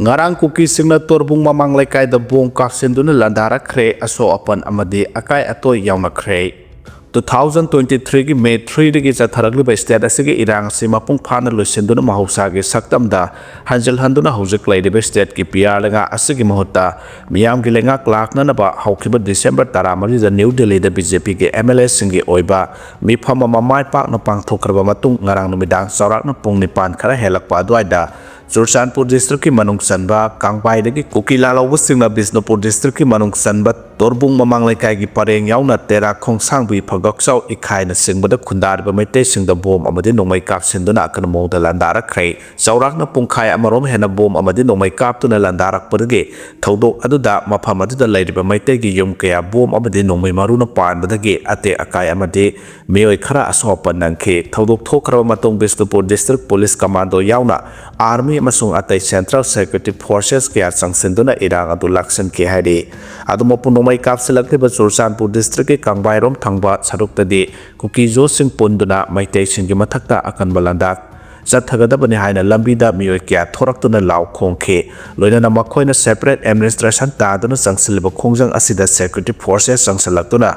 ngarang Kuki singna torbung mamang laikai da bong kaksenduna laorakhre aso apan amadi akai atoi yaunakre 2023 ki May 3 dagi chatharagli state asigi irang si mapung phana loisenduna mahausa gi saktamda hanjal handuna hojik lairiba state ki PR langa asigi mahutta miyam gi lenga klakna na ba haukiba December 13 da New Delhi da BJP ki MLA singi oiba mi phama mamai pak na pangthokraba matung ngarang numidang saurakna pung nipan khara helakpa adwaida Churchanpur district ki manung sanba kangpai dagi Kuki lalaw singna Bisnupur district ki manung sanba torbung mamang laikai gi pareng yauna tera khongsang bi phagaksaw ikhai na singbada khundar ba maite singda bom amadi nongmai kap sinduna akan mo da laorakhre saurak na pungkhai amarom hena bom amadi nongmai kap tuna laorak padage thodok aduda mafam aduda lairiba maite gi yum kaya bom amadi nongmai maru na pan badage ate akai amadi Meeoi khara asopan nangkhe thodok thokraba matung Bisnupur district police commando yauna army amasung atai Central Security Forces kaya sangsinduna irang adu laksan ke hari adu mapun nongmai kapsilakhre ba Churchanpur district ki kangbai rom thangba saruktadi Kuki jo sing punduna maitei singgi mathakta akan balandak Zathagadabani haina lambida Meeoi kya thoraktuna law khongkhe loinana makhoina separate administration taduna sangsilba khongjang asida security forces sangsalakuna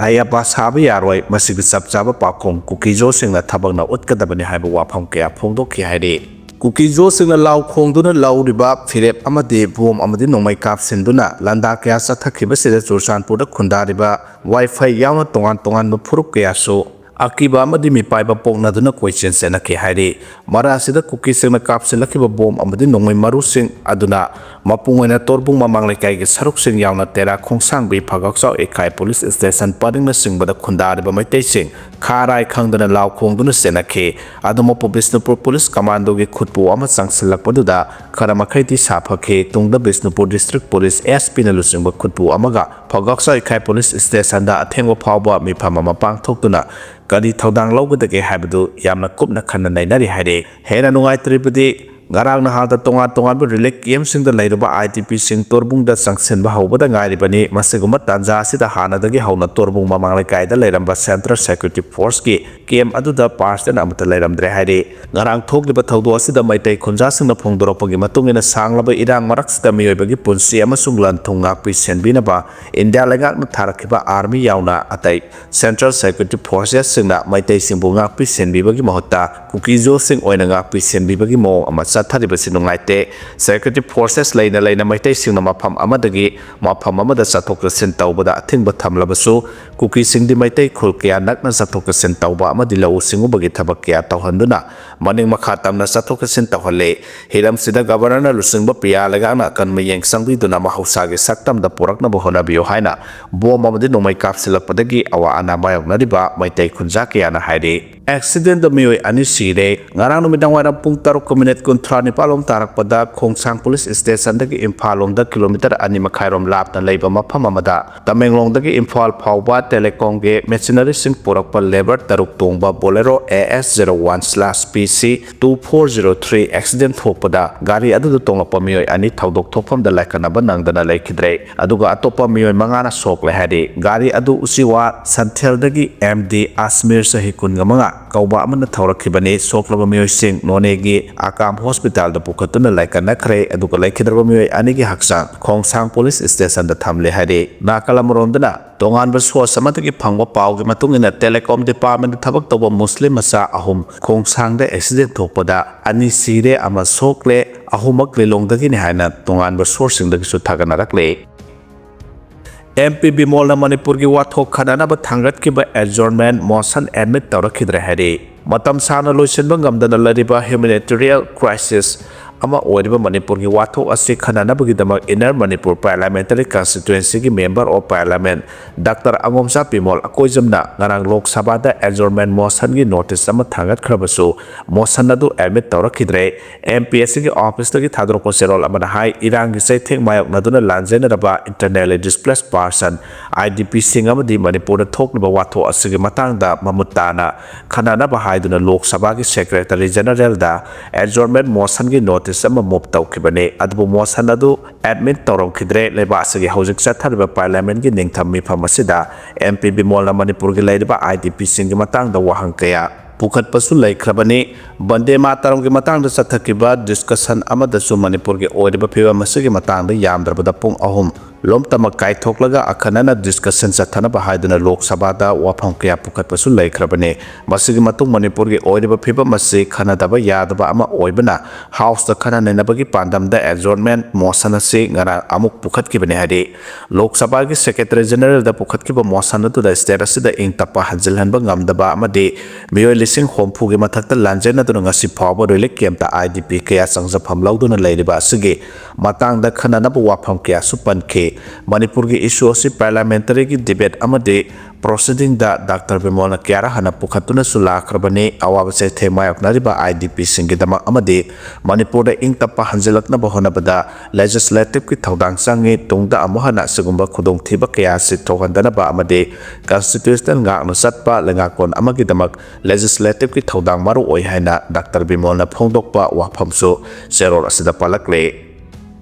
aya basabi yaroi masigi sapchaba pakhong Kuki jo singna thabakna utkadabani haiba wafam kya phongdokhi hairi Kuki jo singna law khongduna lauriba phirep amade bom amade nongmai kap sinduna landa kya sathakhiba sida Churchanpur da khundariba wifi yauna tongan maphurup kya so akiba amadi mi paiba pokna duna question sena ke hairi mara sida Kuki singna kapsilakhiba bom amadi nongmai maru sing aduna mapungoina torbung mamang laikai gi saruk sing yauna tera khongsang bi phagaksaw ekai police station padingna singbada khundariba maitei sing kharai khangdana law khongduna sena ke aduma Bisnupur police commando gi khutpu ama sangsilakpaduda kharamakaiti saphakhe tungda Bisnupur district police SP na lusingba khutpu amaga phagaksaw ekai police station da athengwa phawba mi phama mapang thoktuna kadi thodang lawgadage haibadu yamna kupna khanna nainari haire hena nungaitribadi ngarang na halda tongan relic game sing da lairuba ITP sing torbung da sanction ba hawbada ngairibani masiguma tanja sida hana dagi hawna torbung mamang laikai da lairamba Central Security Force ki game adu da parts na amata lairamdre haire ngarang thokliba thawdo asida maitai khunja singna phongdoropagi matungina sanglaba irang marak sida Meeoi bagi punsi amasung lan thunga pi senbina ba India lengak na tharakhiba army yauna atai Central Security Forces singna maitai singbu ngak pi senbi bagi mahutta Kuki jo sing oina ngak pi senbi bagi mo ama Thadibasi nungaite Security Forces laina maitai singna mafam amadagi mafam amada chathok sin tawbada athingba thamlabasu Kuki singdi maitai khul kya nakna chathok sin tawba amadi law singubagi thabak kya tawhanduna maning makha tamna chathok sin tawhalle hiram sida governor na lusingba priya lagana kan mayeng sangdi duna mahausa gi saktam da porakna bohona bio haina bom amadi nongmai kapsilakpadagi awa ana bayok nariba maitai khunja kya na hairi accident da Meeoi ani sire ngarang numidang waram pung 7 kuntrani palom tarakpada khongsang police station dagi Imphalom da kilometer ani makhairom lapna leiba mafam amada Tamenglong dagi Imphal phawba telecom ge machinery sing porakpa labor taruk tongba bolero AS01/PC 2403 accident thokpada gari adu tonglapa Meeoi ani thodok thokfam da laikanaba nangdana laikhidre aduga atopa Meeoi mangana sokle hadi gari adu usiwa Santhel dagi MD Asmir sahikun ngamanga kauba amana thawrakhibani soklaba Meeoi sing nonegi akam hospital da pukhatuna laikanakhre aduga laikhidraba Meeoi anigi haksang khongsang police station da thamle hadi nakalamrondana tongan ba so samatagi phangba pawgi matungina telecom department da thabak toba muslim masa ahum khongsang da accident thokpada ani sire ama sokle ahumak lelongdagi ni haina tongan ba sourcing dagi su thaganarakle MPB Molna Manipur ki wathok khanana ba thangat ki ba adjournment motion admit tawrakhidre hari matam sana loisenba ngamdana lariba humanitarian crisis ama oiriba Manipur ki wathok ase khanana bagi damak Inner Manipur Parliamentary Constituency ki member of parliament Dr. Angomsa Pimol akoijamna ngarang Lok Sabha da adjournment motion ki notice ama thangat khrabasu motion adu admit tawrakhidre MPSC ki office ki thadroko serol amana hai irang ki sai thek mayok naduna lanjenare ba internally displaced person IDP singama di Manipur da thokliba wathok ase ki matang da mamutana khanana ba haiduna Lok Sabha ki secretary general da adjournment motion ki notice sama mop tawkhibane adu motion adu admit tawrongkhidre leba ase ki hojik chathariba parliament ki ningtham mi phamasida MPB Molna Manipur ki laiba IDP sing ki matang da wahang kaya पुखटपसु लैख्रबनी बंदे मातरम के matang da sathakibा discussion amadasu Manipur के ओइरबा फिबम असगी matang da yamdrabada pung ahum lom tamak kai thoklaga akhanana discussion chathana bahaiduna lok sabha da wafam kya pukhatpasu laikhrabane masigi matung Manipur ge oiriba phiba masi khanadaba yadaba ama oibana house da khana nenabagi pandam da adjournment motion ase ngara amuk pukhatkibane hade lok sabha ge secretary general da pukhatkiba motion tu da status da ing tapa hajilhanba ngamdaba amade Meeoi lising hompu ge mathakta lanjena tu ngasi phawba roile kemta IDP kya sangja phamlauduna leiriba asige matang da khanana bu wafam kya supanke Manipur की issue से parliamentary की debate अमदे proceeding दा doctor Bimol क्यारा हना पुखतुना सुलाखरबने अवाब से थेमायकनारिबा IDP सिंगिदमा अमदे Manipur दा इंग तप्पा हंजलकना बहोनबदा legislative की थौदांग संगे तुंगदा अमहना सिगुंबा खुदोंग थिबा कया से थोहंदनबा अमदे कॉन्स्टिट्यूशनल गांगनो सत्पा लेंगाकोन अमगिदमक लेजिस्लेटिव की थौदांग मारू ओइ हाइना डॉक्टर बिमोलना फोंदोकपा वाफमसु सेरोर असिदा पलकले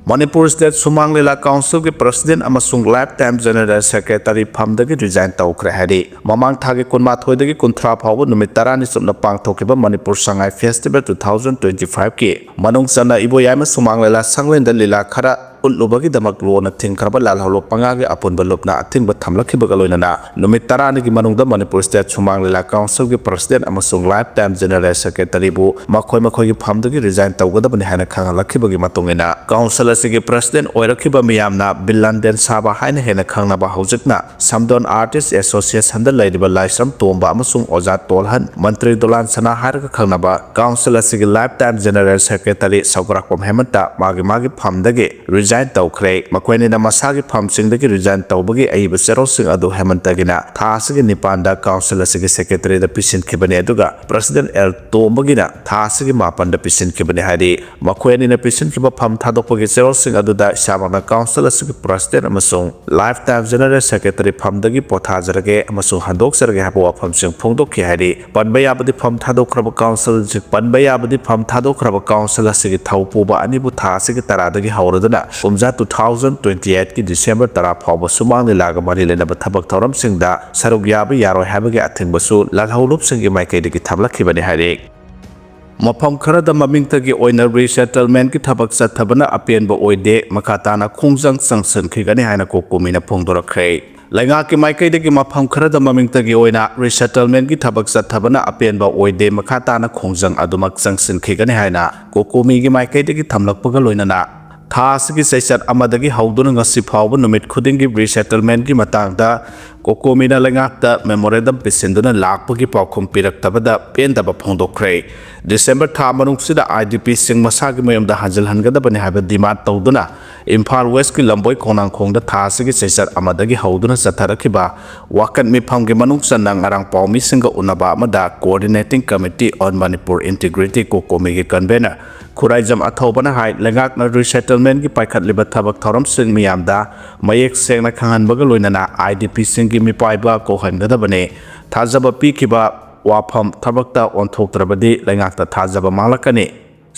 Manipur State Sumang Lila Council के प्रेसिडेंट अमसुंग लाइफटाइम जनरल सेक्रेटरी फमदगी रिजाइन तौखरे हादि ममांग थागे कुनमाथोइदगी कुंथ्रा फावबो नुमित 10 नि सुमना पांगथोकेबा मणिपुर संगाई फेस्टिवल 2025 के मनुंग सना इबोयाम सुमांग लिला संगलेंद लीला खरा उल्लुबगी दमक लोना थिंखरबा लालहलो पंगागे अपुनबा लुपना अथिंगबा थमलखिबगा लोइनना नुमित 10 नि मनुंगदा मणिपुर स्टेट सुमांग लीला काउंसिल के प्रेसिडेंट अमसुंग लाइफटाइम जनरल सेक्रेटरी बु मखोय मखोय फमदगी रिजाइन तौगदबनि हाना खांगलखिबगी मतोंगिना काउंसिल के प्रेसिडेंट ओइरखिबा मियामना बिलंदेन साबा हाइना हेना खांगनाबा हौजिकना समदोन आर्टिस्ट एसोसिएशन दा लैरिबा लाइसम तोंबा अमसुंग ओजा तोलहन मंत्री दोलान सना हारगा खांगनाबा काउंसिल के लाइफटाइम जनरल सेक्रेटरी सौगराकपम हेमंता मागे फमदगी रिजाइन तौखरे मखोयनिना मसागी फमसिंगदगी रिजाइन तौबगी अइबा सेरोसिंग अदु हेमंतगिना थासगी निपांदा काउंसिल के सेक्रेटरी दा पिसिनखिबने अदुगा प्रेसिडेंट एल तोंबगिना थासगी मापंदा पिसिनखिबने हादि मखोयनिना पिसिनखिबा फम थादोकपगी सेरोसिंग अदुदा शामना काउंसिल के प्रेसिडेंट अमसुंग लाइफटाइम जनरल सेक्रेटरी फमदगी पोथाजरगे अमसुंग हंदोकसरगे हाबो वाफमसिंग फोंदोकखि हादि पनबयाबदि फम थादोखरबा काउंसिल जि पनबयाबदि फम थादोखरबा काउंसिल के थौपुबा अनिबु थासगी तरादगी हौरदना कुमजा 2028 की डिसेंबर 10 फावबा सुमांग लिलागा मरि लेनबा थबक थौरमसिंगदा सरुग याबा यारोय हाबगे अथिंगबसु लालहौलुपसिंगी माइकैदगी थाबलखिबने हादि मफम खरदा ममिंगतगी ओइना रिसेटलमेंट की थबक चथबना अपेनबा ओइदे मखाताना खोंजंग संसनखिगने हाइना कोकोमिना फोंदोरखरे लैंगा की माइकैदगी मफम खरदा ममिंगतगी ओइना रिसेटलमेंट की थबक चथबना अपेनबा ओइदे मखाताना खोंजंग अदुमक संसनखिगने हाइना कोकोमिगी माइकैदगी थमलकपगा लोइनना थासगी सेशन अमदगी हौदुना ngasi फावबा नुमित खुदिंगी रिसेटलमेंट की मतंगदा कोकोमिना लैंगाक्ता मेमोरेंडम पिसिंदुना लाकपगी पाउखुम पिरक्तबदा पेंदबा फोंदोखरे डिसेंबर था मनुंगसिदा IDP सिंग मसागी मयमदा हंजलहनगदबनि हाबा डिमांड तौदुना इम्फाल वेस्ट की लंबोय खोनांगखोंगदा थासगी सेशन अमदगी हौदुना चथरखिबा वाकन मिफामगे मनुंगसना ngarang पाउमी सिंगा उनबा अमदा coordinating committee on Manipur integrity कोकोमिगी कन्वेनर खुराइजम अथौबना हाई लैंगाकना रिसेटलमेंट की पाइखटलिबा थबक थौरमसिंग मियामदा मयेक सेंगना खांगनबगा लोइनना IDP सिंगी मिपाइबा कोहनगदबने थाजबा पीखिबा वाफम थबकता ओंथोक्तरबदि लैंगाकता थाजबा मांगलकने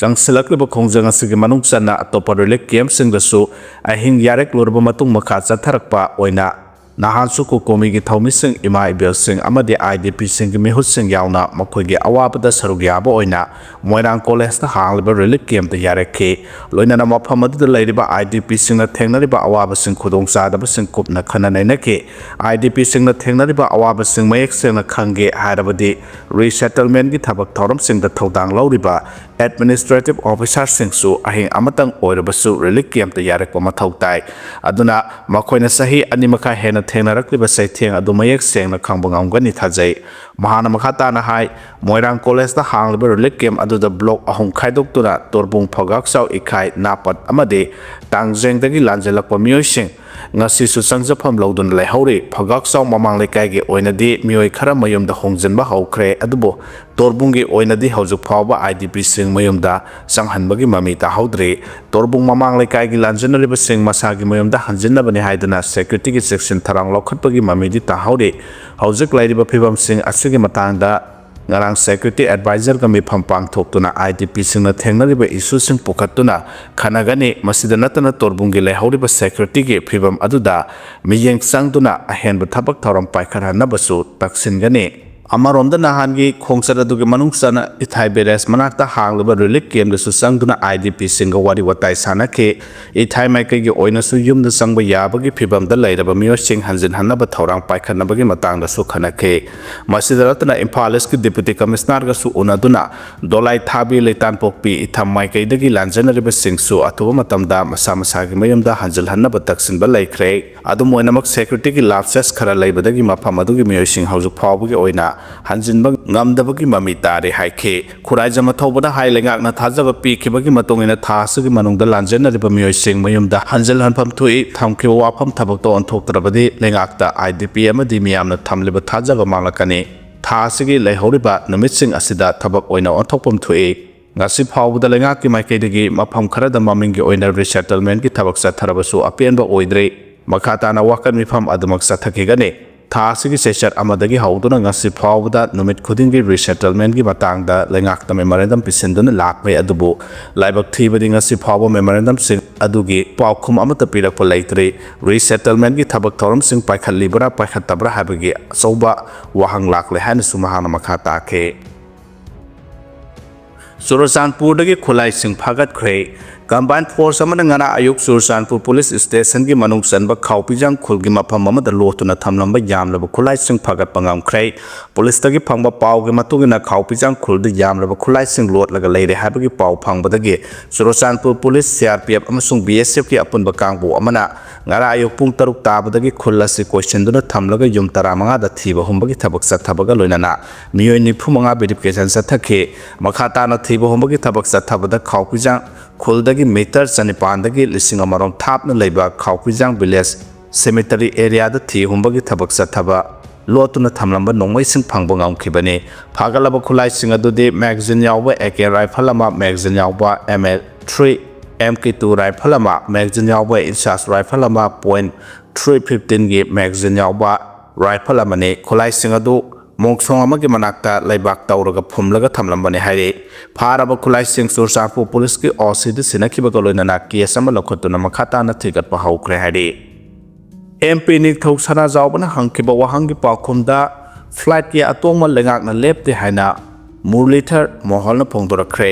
चंगसिलक्लिबा खोंजंग असिगी मनुंगसना अतोपा रिलीफ कैम्पसिंगदसु अहिंग यारेक लोरबा मतुंग मखा चथरकपा ओइना नाहानसु कोकोमिगी थौमिसिंग इमा इबेलसिंग अमदि IDP सिंगी मिहुतसिंग यावना मखोइगी अवाबदा सरुग याबा ओइना मोइरांग कॉलेज दा हांगलिबा रिलीफ कैम्प दा यारेखे लोइनाना मफम अदुदा लैरिबा IDP सिंगना थेंगनरिबा अवाबसिंग खुदोंचादबसिंग कुपना खननैनके IDP सिंगना थेंगनरिबा अवाबसिंग मयेक सेंगना खंगे हायरबदि रिसेटलमेंट की थबक थौरमसिंग दा थौदांग लौरिबा एडमिनिस्ट्रेटिव ऑफिसर सिंगसु अहिंग अमतंग ओइरबसु रिलीफ कैम्प दा यारेकपा मथौ ताई अदुना मखोइना सही अनिमखा हेना थेंगनरक्लिबा सैथेंग अदु मयेक सेंगना खंबा ngamgani thajai mahana makhatana hai moirang college da hangliba relief camp aduda block ahum khaidoktura torbung phagak sau ikhai napat amade tangjeng dagi lanjelakpa Meeoi sing ngasi su sangjapam lodun leihori phagak sau mamang lekai ge oinadi Meeoi khara mayumda hongjanba haukhre adubo torbungi oinadi haujuk phawba IDP sing mayumda sanghanbagi mami ta haudre torbung mamang lekai ge lanjenare sing masagi mayumda hanjinnabani haidana security gi section tharang lokhatpagi mami di ta haude haujuk lairiba phibam sing asigi matangda ngarang security advisor ka mifam pangthokuna IDP singna thengnariba issue sing pukhatuna khanagani masida natana torbungi leihoriba security ge phibam aduda miyeng sangduna ahenba thabak thoram paikharanabasu taksingani Amaronda Nahangi, Kongsada Manungsana, Itai Beres, Manata Hanglaba relic came the Susanguna IDP single Wadi Watai Sanake, Itai Make Oinasu Yum the Sangba Yabagi Pibam the later Mio Sing Hansin Hanaba Torang Paikanabagi Matanga Sukanake, Masidaratana Impaleski Deputy Commissioner Su Unaduna, Dolai Tabi Letan Popi, Itam Mike Degi Lanjenare Sing Su, Atuamatamda, Masamasagi Mayam da Hansil Hanaba Taxin Balay Adumoinamak Secretary Lapses Karalay Badagi Mapamadugi Mio Sing House of Pawgi Oina. Hanjinbang ngamdabagi mami tare haike khuraijama thobada hailengak na thajaba pikibagi matongina thasugi manungda lanjenariba mioi sing mayumda hanjal hanpham thui thamke wafam thabak to onthoktrabadi lengakta IDP amadi miyamna thamliba thajaba manglakani thasigi leihoriba numit sing asida thabak oina onthokpam thui ngasi phawda lengak ki maikaidagi mafam kharada mamingi oina resettlement ki thabak satharabasu apianba oidre makhata na wakan mifam adumak sathakigane Tasiki Seshat Amadagi Hauduna Ngasi Pawda Numit Kudingi Resettlement Gibatanga Lengakta Memorandum Pisendun Lakme Adubu Laibak Tibading Ngasi Pawa Memorandum Sing Adugi Paukum Amata Pira Polaitre Resettlement Gi Tabak Torum Sing Paikhat Libra Paikhat Tabra Habagi Soba Wahang Lakle Han Sumahana Makata Ke Surasanpur Dagi Kulai Sing Pagat Kre Combined Force Amana Ayuk Surasanpur Police Station Gi Manung Sanba Kaupijang Kulgi Mapam Mamada Lotuna Tamlamba Yamlaba Kulai Sing Pagat Pangam Kre Police Tagi Pangba Pau Matugina Kaupijang Kuldi Yamlaba Kulai Sing Lot Laga Lady Habagi Pau Pangbadagi Surasanpur Police CRPF Amasung BSF Ki Apun Bakangbu Amana Ngara Ayuk Pung Taruk Tabadagi Kulasi Question Duna Tamlaga Yum Taramanga da Tiba Humbagi Tabak Satabaga Lunana Meeoi Nipumanga Verification Satake Makata na Tiba Humbagi Tabak Satabada Kaupijang Kuldagi meter Sanipandagi Lissing Amarom Tapna Labor Kaupijang Village Cemetery Area the Ti Humbagi Tabak Sataba Lotuna Tamlamba Nongway Sing Pangbangam Kibane Pagalaba Kulai Singadu Magazine Yawa AK Rifalama Magazine Yawa ML3 MK2 Rifalama Magazine Yawa Insas Rifalama .315 Gate Magazine Yawa Rifalamane Kulai Singadu Mongsong amagi manakta laibak tauraga phumlaga thamlambane haire pharaba khulai sing Surasanpur police ki osid sinakiba goloina case ama lokhotuna makhata na thigat pa haukre haire MP ni thoksana jawbana hangkiba wahangi pakhumda flight ki atongma lengak na lepte haina Murlithar Moholna phongdorakre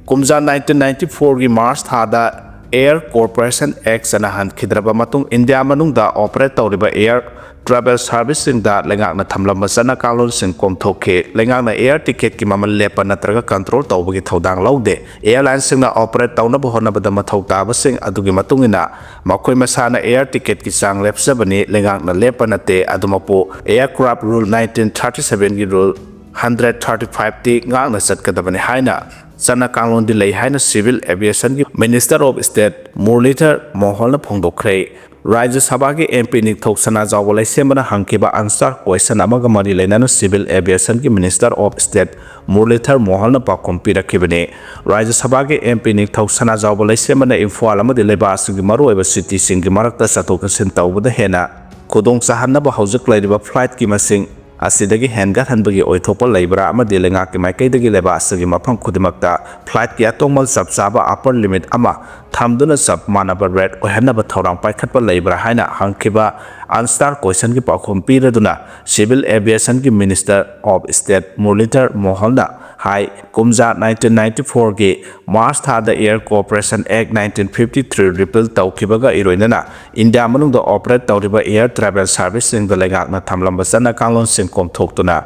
kumja 1994 gi March thada Air Corporation Act sanahan khidraba matung India manungda operate tawriba air travel service sing da lengak na thamlamba sana kalon sing komthoke lengak na air ticket ki mamal lepa natraga control tawbagi thodang laude airline sing na operate tawna bohona bada mathau taba sing adugi matungina makoi masana air ticket ki sang lepsabani lengak na lepa nate adumapo aircraft rule 1937 gi rule 135 ti ngak na satkadabani haina sana kalon di lei haina civil aviation ki minister of state Murlithar Moholna phongdokre Rajya Sabha ki MP ni thoksana jawalai semana hangkiba answer question amaga mari leinana civil aviation ki minister of state Murlithar Moholna pakom pirakibane Rajya Sabha ki MP ni thoksana jawalai semana Imphal amadi leba asigi maru eba city singi marakta satok sin tawbada hena khudong sahanaba haujak laiba flight ki masing asidagi hengat hanbagi oithopa laibra amadi lenga ki maikaidagi leba asigi mafam khudimakta flight ki atongmal sabsaba upper limit ama thamduna sab manaba red ohanaba thorang paikhatpa laibra haina hangkiba answer question ki pakhom piraduna civil aviation ki minister of state Murlithar Moholna Hai Kumja 1994 ki March thada Air Corporation Act 1953 repeal tawkibaga iroinana India manungda operate tawriba air travel service sing da lengak na thamlamba sana kanglon sing komthoktuna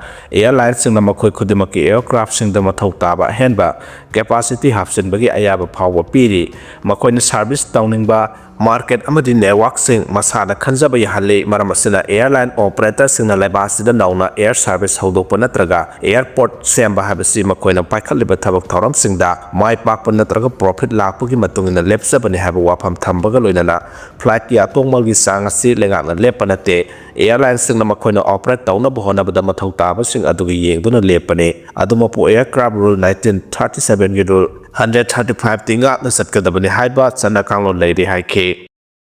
airline sing na makhoi khudimaki aircraft sing da mathau taba henba capacity hapsinbagi ayaba phawa piri makhoi na service tawningba market amadi network sing masana khanjaba yahalle maramasina airline operator sing na laibasida nauna air service hodokpa natraga airport semba habasi makoina paikhatliba thabak thoram singda mai pakpa natraga profit lakpagi matungina lepsabani haba wafam thambaga loinana flight ki atongmal gi sang asi lengak na lepanate airline sing na makoina operate tawna bohona bada mathau taba sing adugi yengduna lepane adumapu aircraft rule 1937 gi rule 135 tinga na satkadabani haiba sana kanglon leiri haike